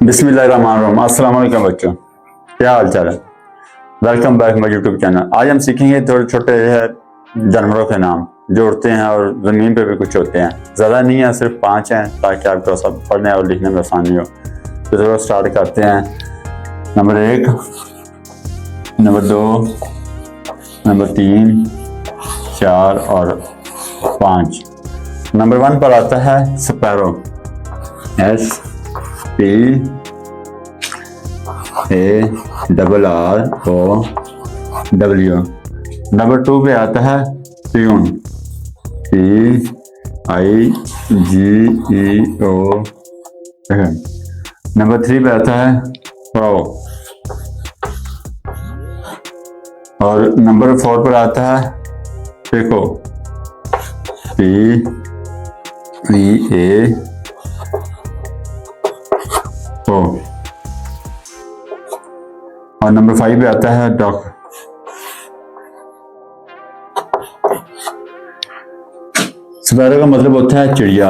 बिस्मिल्लाहिर्रहमानिर्रहीम। अस्सलाम वालेकुम बच्चों, क्या हाल चाल है। Welcome back my YouTube channel. आज हम सीखेंगे थोड़े छोटे जानवरों के नाम जो उड़ते हैं और ज़मीन पे भी कुछ होते हैं। ज़्यादा नहीं है, सिर्फ 5 हैं ताकि आपको सब पढ़ने और लिखने में आसानी हो। तो चलो स्टार्ट करते हैं। नंबर 1, नंबर 2, नंबर 3, 4 और 5। नंबर 1 पर आता है स्पैरो। SPARROW। नंबर 2 पे आता है पियून। PIGEO। नंबर 3 पे आता है क्रो। और नंबर 4 पर आता है पिको। PEAO। और नंबर 5 पे आता है डॉक। स्पैरो का मतलब होता है चिड़िया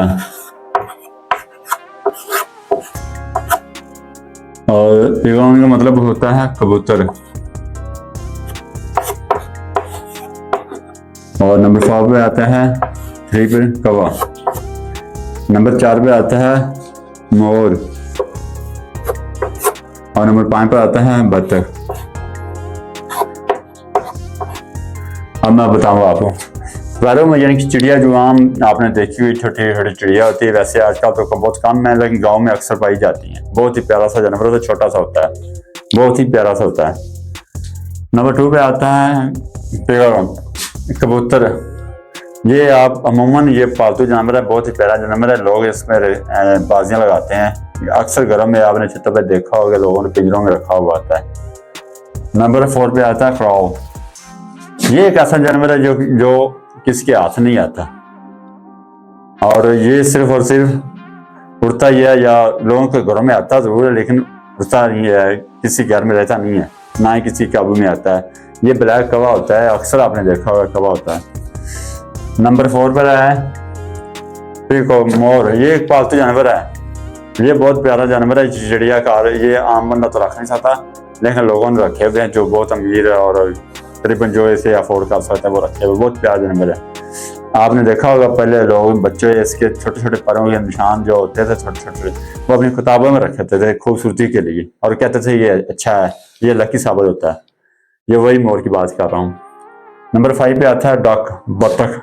और पिगोन का मतलब होता है कबूतर। और नंबर 4 पे आता है 3 पे कौवा। नंबर 4 पे आता है मोर। और नंबर 5 पे आता है बतख। अब मैं बताऊंगा आपको स्पैरो में, यानी कि चिड़िया जो आम आपने देखी हुई छोटी छोटी चिड़िया होती है, वैसे आजकल तो बहुत कम है लेकिन गांव में अक्सर पाई जाती हैं। बहुत ही प्यारा सा जानवर होता है, छोटा सा होता है, बहुत ही प्यारा सा होता है। नंबर 2 पे आता है पिगोन, कबूतर। ये आप अमूमन ये पालतू जानवर है, बहुत ही प्यारा जानवर है। लोग इसमें बाजियां लगाते हैं। अक्सर घरों में आपने छतों पे देखा होगा, लोगों ने पिंजरों में रखा हुआ आता है। नंबर 4 पे आता है क्राउ। ये एक ऐसा जानवर है जो किसी के हाथ नहीं आता और ये सिर्फ और सिर्फ उड़ता ही है, या लोगों के घरों में आता जरूर है लेकिन उड़ता नहीं है, किसी घर में रहता नहीं है, ना ही किसी काबू में आता है। ये ब्लैक कौवा होता है, अक्सर आपने देखा होगा कौवा होता है। नंबर 4 पर है पिको, मोर। ये एक पालतू जानवर है, ये बहुत प्यारा जानवर है, चिड़ियाघर। ये आम बंदा तो रख नहीं सकता लेकिन लोगों ने रखे हुए हैं जो बहुत अमीर है और तकरीबन जो इसे अफोर्ड कर सकते हैं वो रखे हुए। बहुत प्यारा जानवर है। आपने देखा होगा पहले लोग बच्चे इसके छोटे छोटे पैरों के निशान जो होते थे छोटे छोटे, वो अपनी किताबों में रखे थे खूबसूरती के लिए और कहते थे ये अच्छा है, ये लकी साबित होता है। ये वही मोर की बात कर रहा हूँ। नंबर 5 पे आता है डक, बतख।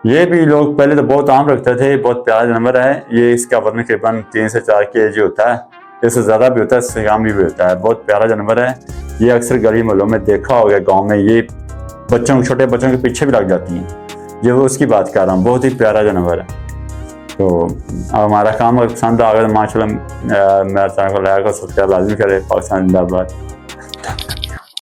ये भी लोग पहले तो बहुत आम रखते थे, बहुत प्यारा जानवर है। ये इसका वजन तकरीबन 3 से 4 kg होता है, इससे ज़्यादा भी होता है, इससे कम भी होता है। बहुत प्यारा जानवर है। ये अक्सर गली मोहल्लों में देखा होगा, गांव में ये बच्चों, छोटे बच्चों के पीछे भी लग जाती हैं। ये वो उसकी बात कर रहा हूँ, बहुत ही प्यारा जानवर है। तो अब हमारा काम अगर पसंद आ गया तो माशाल्लाह मेरा चैनल को लाइक और सब्सक्राइब लाजमी करें। पाकिस्तान जिंदाबाद।